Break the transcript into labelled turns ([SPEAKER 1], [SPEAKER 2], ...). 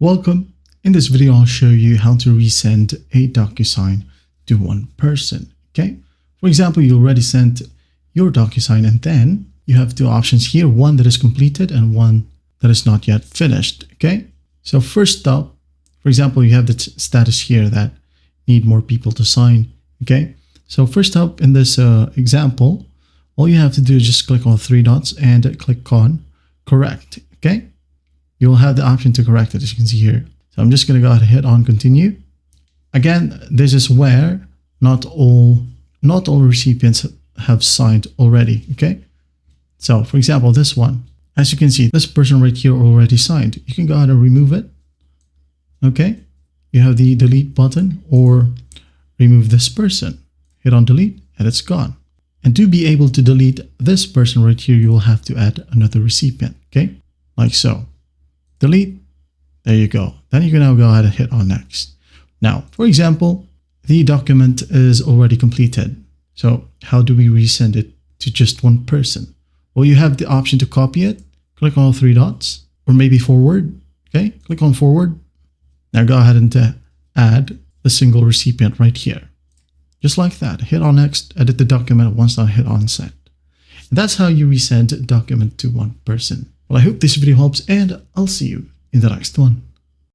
[SPEAKER 1] Welcome. In this video, I'll show you how to resend a DocuSign to one person. Okay. For example, you already sent your DocuSign and then you have two options here, one that is completed and one that is not yet finished. Okay. So first up, for example, you have the status here that need more people to sign. Okay. So first up in this example, all you have to do is just click on three dots and click on correct. Okay. You will have the option to correct it, as you can see here. So I'm just going to go ahead and hit on continue. Again, this is where not all recipients have signed already. Okay. So for example, this one, as you can see, this person right here already signed. You can go ahead and remove it. Okay. You have the delete button or remove this person. Hit on delete and it's gone. And to be able to delete this person right here, you will have to add another recipient. Okay. Like so. Delete. There you go. Then you can now go ahead and hit on next. Now, for example, the document is already completed. So how do we resend it to just one person? Well, you have the option to copy it. Click on all three dots or maybe forward. Okay. Click on forward. Now go ahead and add the single recipient right here. Just like that. Hit on next, edit the document. Once done, hit on send. And that's how you resend a document to one person. Well, I hope this video helps and I'll see you in the next one.